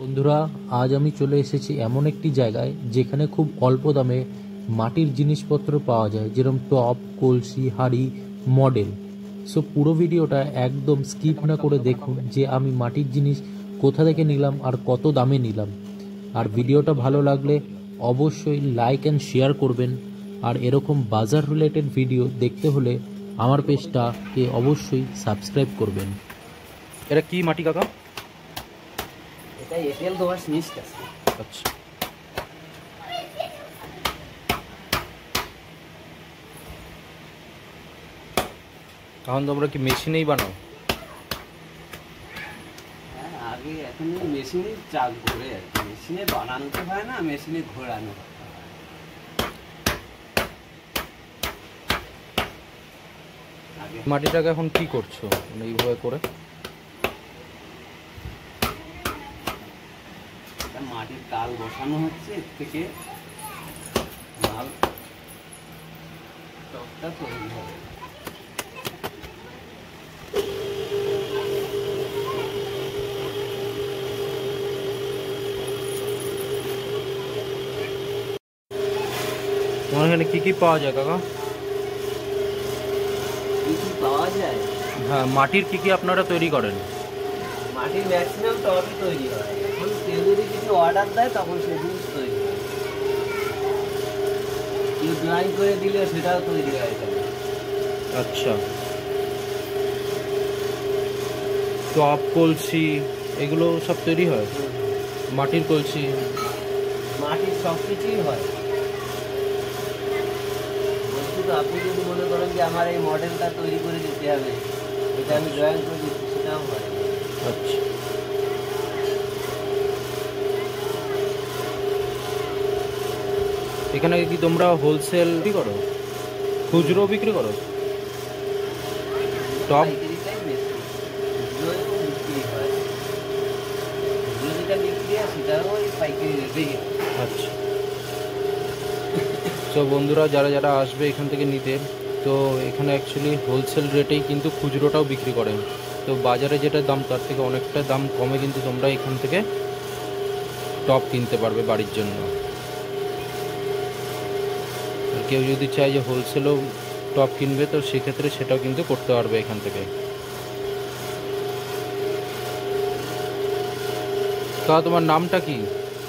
বন্ধুরা, আজ আমি চলে এসেছি এমন একটি জায়গায় যেখানে খুব অল্প দামে মাটির জিনিসপত্র পাওয়া যায়, যেরকম টপ, কলসি, হাঁড়ি, মডেল। সো পুরো ভিডিওটা একদম স্কিপ না করে দেখুন যে আমি মাটির জিনিস কোথা থেকে নিলাম আর কত দামে নিলাম। আর ভিডিওটা ভালো লাগলে অবশ্যই লাইক অ্যান্ড শেয়ার করবেন। আর এরকম বাজার রিলেটেড ভিডিও দেখতে হলে আমার পেজটাকে অবশ্যই সাবস্ক্রাইব করবেন। এটা কি মাটি কাকা? এটা এঁটেল দোআঁশ মিক্সড আছে। আচ্ছা, এখন তোমরা কি মেশিনেই বানাও? হ্যাঁ, আগে এখন মেশিনে চাল করে আর কি। মেশিনে বানানো তো হয় না, মেশিনে ঘোরানো হয়। আগে মাটিটাকে এখন কি করছো মানে এইভাবে করে? একটা মাটির তাল বসানো হচ্ছে, এর থেকে মাল টপটা তৈরি হবে। তোমার এখানে কি কি পাওয়া যায় কাকা? কি কি পাওয়া যায়? হ্যাঁ, মাটির কি কি আপনারা তৈরি করেন? মাটির ম্যাক্সিমাম টপই তৈরি হয়। এখন কেউ যদি কিছু অর্ডার দেয় তখন সে জিনিস তৈরি হয়। কেউ ড্রয়িং করে দিলে সেটাও তৈরি হয় এখানে। আচ্ছা, টপ, কলসি এগুলো সব তৈরি হয়? মাটির কলসি? মাটির সব কিছুই হয়। বলছি তো, আপনি যদি মনে করেন যে আমার এই মডেলটা তৈরি করে দিতে হবে, এটা আমি ড্রয়িং করে দিচ্ছি, সেটাও হয়। আচ্ছা, এখানে কি তোমরা হোলসেল বিক্রি করো, খুচরো বিক্রি করো? টপ পাইকারিটাই বেশি, খুচরোয় তো বিক্রি হয়। খুচরো যেটা বিক্রি হয় সেটাও ওই পাইকারি রেটেই হয়। আচ্ছা, তো বন্ধুরা যারা যারা আসবে এখান থেকে নিতে, তো এখানে অ্যাকচুয়ালি হোলসেল রেটেই কিন্তু খুচরোটাও বিক্রি করেন। তো বাজারে যেটা দাম তার থেকে অনেকটা দাম কমে কিন্তু তোমরা এখান থেকে টপ কিনতে পারবে বাড়ির জন্য। আর কেউ যদি চায় যে হোলসেলও টপ কিনবে, তো সেক্ষেত্রে সেটাও কিন্তু করতে পারবে এখান থেকে। তা তোমার নামটা কি?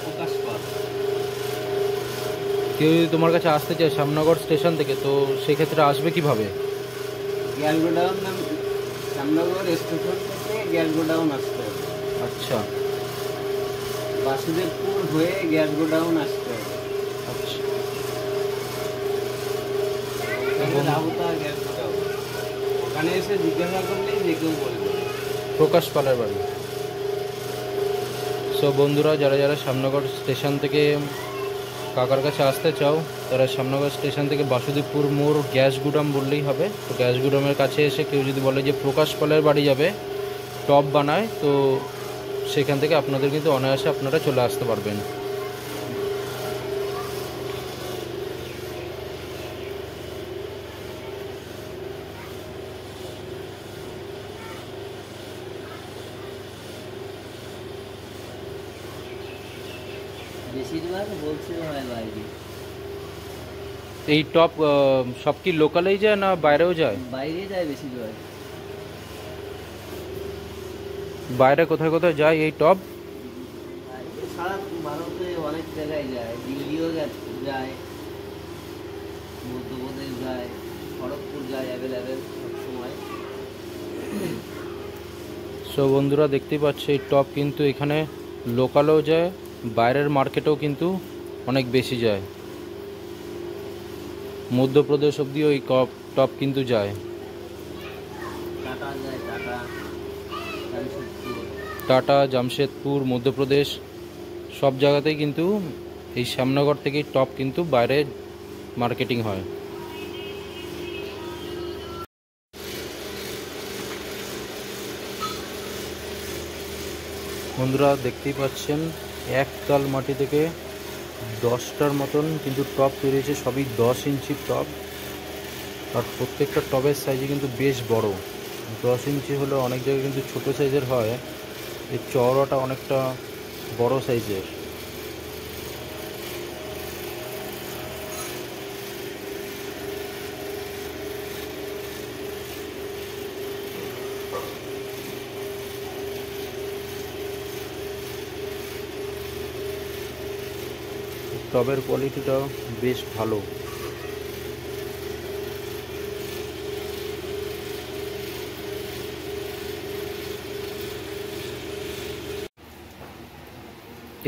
প্রকাশ পাল। কেউ যদি তোমার কাছে আসতে চায় শ্যামনগর স্টেশন থেকে, তো সেক্ষেত্রে আসবে কিভাবে? গ্যাস গোডাউন নাম, শ্যামনগর স্টেশন থেকে গ্যাস গোডাউন আসতে হবে। আচ্ছা, বাসুদেবপুর হয়ে গ্যাস গোডাউন আসতে হবে। আচ্ছা, রাহুতা গ্যাস গোডাউন, ওখানে এসে জিজ্ঞাসা করলেই যে কেউ বলবে। প্রকাশ পালের বাড়ি। সো বন্ধুরা যারা যারা শ্যামনগর স্টেশন থেকে কাকার কাছে আসতে চাও, তারা শ্যামনগর স্টেশন থেকে বাসুদেবপুর মোড় গ্যাস গুদাম বললেই হবে। তো গ্যাস গুদামের কাছে এসে কেউ যদি বলে যে প্রকাশ পালের বাড়ি যাবে, টপ বানায়, তো সেখান থেকে আপনাদের কিন্তু অনায়াসে আপনারা চলে আসতে পারবেন। বেশিরভাগ বলছে হয় বাইরে। এই টপ সব কি লোকালেই যায় না বাইরেও যায়? বাইরে যায় বেশিরভাগ। বাইরে কোথায় কোথায় যায় এই টপ? বাইরে সারা ভারতে অনেক জায়গায় যায়, দিল্লিও যায়, মধ্যপ্রদেশ যায়, খড়গপুর যায়, অ্যাভেলেবেল সবসময়। সো বন্ধুরা দেখতেই পাচ্ছ এই টপ কিন্তু এখানে লোকালও যায়, বাইরের মার্কেটেও কিন্তু অনেক বেশি যায়। মধ্যপ্রদেশ অবধিও এই টপ কিন্তু যায়। টাটা যায়, টাটা, জামশেদপুর। টাটা, জামশেদপুর, মধ্যপ্রদেশ সব জায়গাতেই কিন্তু এই শ্যামনগর থেকেই টপ কিন্তু বাইরে মার্কেটিং হয়। বন্ধুরা দেখতেই পাচ্ছেন একতাল মাটি থেকে 10টার মতন কিন্তু টপ তৈরি হয়েছে, সবই 10 ইঞ্চির টপ। আর প্রত্যেকটা টবের সাইজে কিন্তু বেশ বড়। 10 ইঞ্চি হলো, অনেক জায়গায় কিন্তু ছোটো সাইজের হয়। এর চওড়াটা অনেকটা বড় সাইজের। টবের কোয়ালিটিটা বেশ ভালো।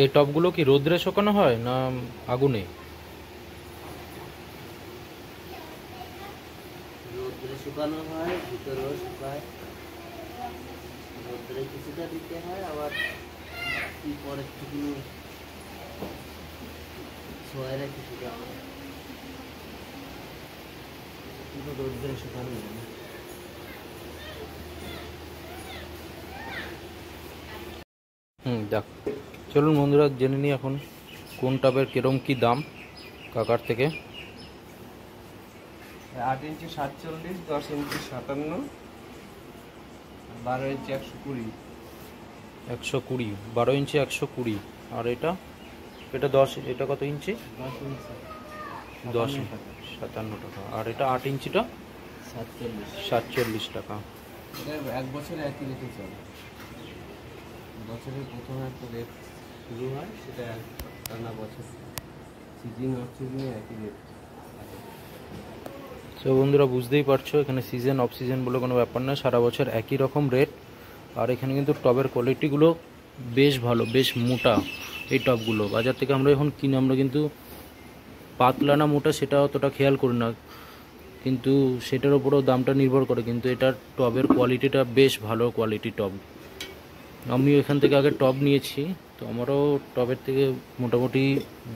এই টবগুলো কি রোদ্রে শুকানো হয় না আগুনে? রোদ্রে শুকানো হয়, ভিতরেও শুকায়। রোদ্রে কিছুটা দিতে হয়, আবার কি পরে কিছু সোয়ারে কিছুটা হয়, কিন্তু রোদ্রে শুকানো হয় না। দেখ, চলুন বন্ধুরা জেনে নিই এখন কোন টবের কিরম কি দাম কাকার থেকে। 8 ইঞ্চি 47, 10 ইঞ্চি 57, 12 ইঞ্চি 120। 120, 12 ইঞ্চি 120। আর এটা 10, এটা কত ইঞ্চি? 10, 57 টাকা। আর এটা 8 ইঞ্চিটা 47 টাকা। এটা 1 বছরে একই রেটে চলে। বছরের প্রথমে একটা রেট শুরু হয়, সেটা টানা বছর সিজন অফ সিজনে একই রেট। তো বন্ধুরা বুঝতেই পারছো, এখানে সিজন অফ সিজন বলে কোনো ব্যাপার না, সারা বছর একই রকম রেট। আর এখানে কিন্তু টবের কোয়ালিটিগুলো বেশ ভালো, বেশ মোটা এই টবগুলো। বাজার থেকে আমরা এখন কিনে, আমরা কিন্তু পাতলা না মোটা সেটা অতটা খেয়াল করি না, কিন্তু সেটার উপরেও দামটা নির্ভর করে। কিন্তু এটার টবের কোয়ালিটিটা বেশ ভালো কোয়ালিটি টব। আমিও এখান থেকে আগে টব নিয়েছি, তো আমারও টবের থেকে মোটামুটি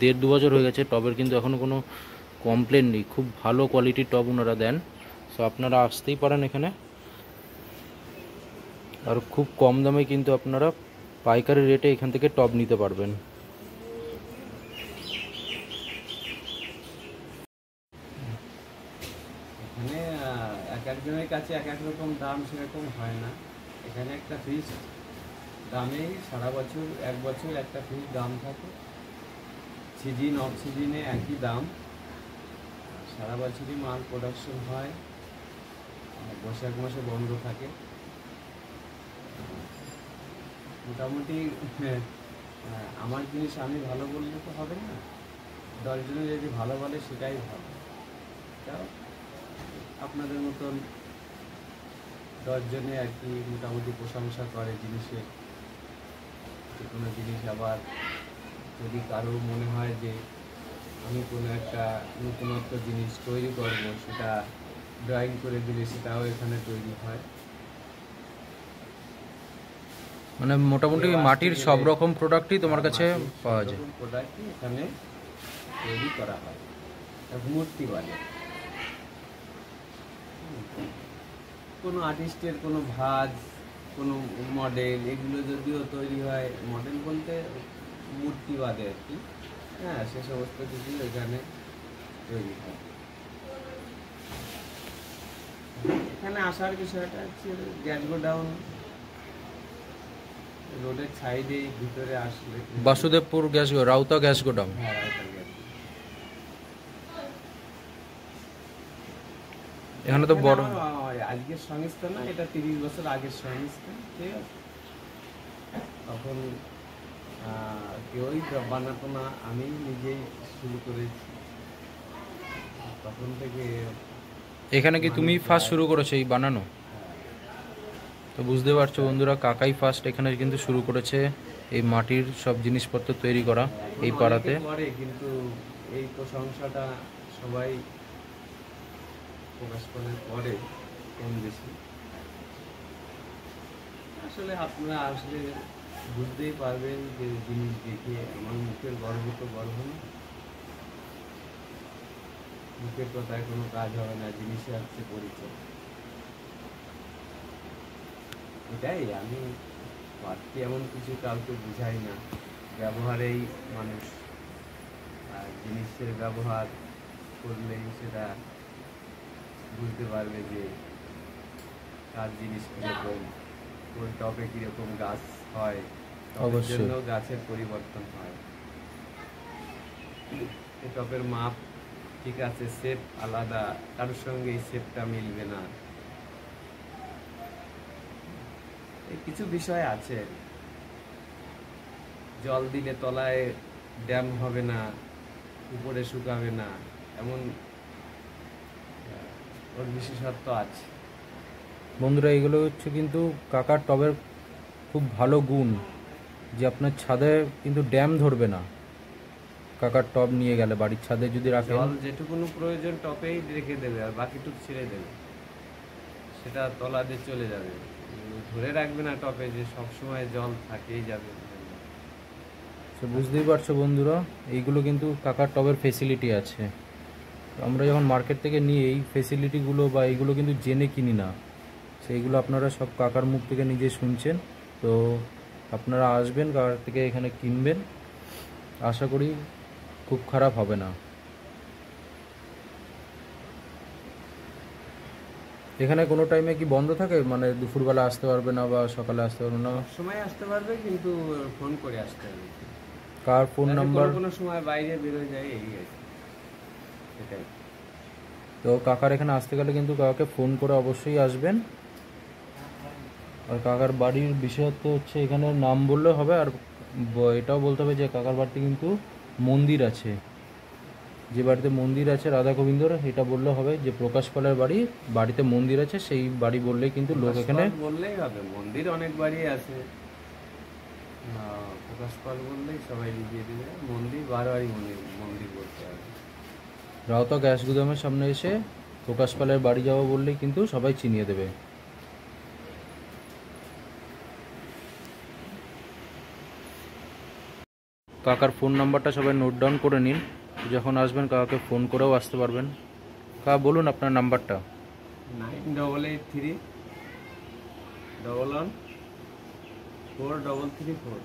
1.5-2 বছর হয়ে গেছে। টবের কিন্তু এখনও কোনো কমপ্লেন নেই, খুব ভালো কোয়ালিটির টব ওনারা দেন। সো আপনারা আসতেই পারেন এখানে, আর খুব কম দামে কিন্তু আপনারা পাইকারি রেটে এখান থেকে টব নিতে পারবেন। এখানে এক একজনের কাছে এক এক রকম দাম, সেরকম হয় না। এখানে একটা ফিক্স দামেই সারা বছর, 1 বছর একটা ফিক্স দাম থাকে। সিজন অফ সিজনে একই দাম, সারা বছরই মাল প্রোডাকশন হয়, বৈশাখ মাসে বন্ধ থাকে। মোটামুটি আমার জিনিস আমি ভালো বললে তো হবে না, 10 জনে যদি ভালো বলে সেটাই ভালো। তাও আপনাদের মতন 10 জনে আর কি মোটামুটি প্রশংসা করে জিনিসের, যে কোনো জিনিস। আবার যদি কারো মনে হয় যে আমি কোনো একটা নতুনত্ব জিনিস তৈরি করবো, সেটা ড্রয়িং করে দিলে সেটাও এখানে তৈরি হয়। মানে মোটামুটি মাটির সব রকম প্রোডাক্টই তোমার কাছে পাওয়া যায়। প্রোডাক্টই এখানে তৈরি করা হয়, মূর্তি বাজে। কোনো আর্টিস্টের কোনো ভাজ, কোনো মডেল, এগুলো যদিও তৈরি হয়, মডেল বলতে মূর্তি বাদে আর কি, হ্যাঁ, সে সমস্ত কিছু এখানে তৈরি হয়। এখানে আসার বিষয়টা হচ্ছে গ্যাস গোডাউন রোডের সাইডে ভিতরে আসলে বাসুদেবপুর গ্যাস, রাউতা গ্যাস গোডাউন। হ্যাঁ, রাউতা গ্যাস। এখানে তো বড় আজকের সংস্থা না, এটা 30 বছর আগের সংস্থা, ঠিক আছে। তখন কেউই বানাতো না, আমি নিজেই শুরু করেছি। তখন থেকে এখানে কি তুমি ফার্স্ট শুরু করেছো এই বানানো? তো বুঝতে পারছো বন্ধুরা, কাকাই ফার্স্ট এখানে কিন্তু শুরু করেছে এই মাটির সব জিনিসপত্র তৈরি করা এই পাড়াতে। করে, কিন্তু এই প্রশংসাটা সবাই প্রকাশ করে কম বেশি। আসলে আপনারা আসলে বুঝতেই পারবেন যে জিনিস দেখে আমার মুখের গর্ব তো গর্ব না, মুখের কথায় কোনো কাজ হবে না, জিনিসে আসছে পরিচয়। এটাই আমি বাড়তি এমন কিছু কাউকে বুঝাই না, ব্যবহারেই মানুষ। আর জিনিসের ব্যবহার করলেই সেটা বুঝতে পারবে যে কার জিনিস কীরকম, কোন টবে কীরকম গাছ হয়, টবের অবশ্যই। জন্য গাছের পরিবর্তন হয়। এই টবের মাপ ঠিক আছে, শেপ আলাদা, কারোর সঙ্গে এই শেপটা মিলবে না, এই কিছু বিষয় আছে। জল দিলে তলায় ড্যাম হবে না, উপরে শুকাবে না, এমন ওর বিশেষত্ব আছে। বন্ধুরা, এগুলো হচ্ছে কিন্তু কাকার টবের খুব ভালো গুণ, যে আপনার ছাদে কিন্তু ড্যাম ধরবে না। কাকার টব নিয়ে গেলে বাড়ির ছাদে যদি রাখেন, জল যেটুকুনো প্রয়োজন টপেই রেখে দেবে, আর বাকিটুকু ছেড়ে দেবে, সেটা তলা দিয়ে চলে যাবে। ধরে রাখবে না টপে যে সবসময় জল থাকেই যাবে। তো বুঝতেই পারছো বন্ধুরা, এইগুলো কিন্তু কাকার টবের ফেসিলিটি আছে। আমরা যখন মার্কেট থেকে নিই এই ফেসিলিটিগুলো বা এইগুলো কিন্তু জেনে কিনি না, সেইগুলো আপনারা সব কাকার মুখ থেকে নিজে শুনছেন। তো আপনারা আসবেন, কাকার থেকে এখানে কিনবেন, আশা করি খুব খারাপ হবে না। এখানে কোনো টাইমে কি বন্ধ থাকে, মানে দুপুরবেলা আসতে পারবে না বা সকালে আসতে পারবে না? সময় আসতে পারবে, কিন্তু ফোন করে আসতে হবে। কার ফোন যাতে নাম্বার? কোনো সময় বাইরে বেরোয় যায়, এই আর কি। এটাই। তো কাকার এখানে আসতে গেলে কিন্তু কাকাকে ফোন করে অবশ্যই আসবেন। আর কাকার বাড়ির বিশেষত্ব হচ্ছে এখানে নাম বললে হবে, আর এটাও বলতে হবে যে কাকার বাড়িতে কিন্তু মন্দির আছে। যে বাড়িতে মন্দির আছে রাধা গোবিন্দর, এটা বললে হবে যে প্রকাশ পালের বাড়িতে মন্দির আছে, সেই বাড়ি বললেই কিন্তু লোক এখানে। প্রকাশ পাল বললেই হবে, মন্দির অনেক বাড়ি আছে, প্রকাশ পাল বললেই সবাই বুঝিয়ে দেবে। মন্দির বারবারই মন্দির বলতে হবে। রাউতা গ্যাস গুদামের সামনে এসে প্রকাশ পালের বাড়ি যাওয়া বললেই কিন্তু সবাই চিনিয়ে দেবে। কাকার ফোন নাম্বারটা সবাই নোট ডাউন করে নিন, যখন আসবেন কাকাকে ফোন করেও আসতে পারবেন। কাকা বলুন আপনার নাম্বারটা। 9883 11 43334।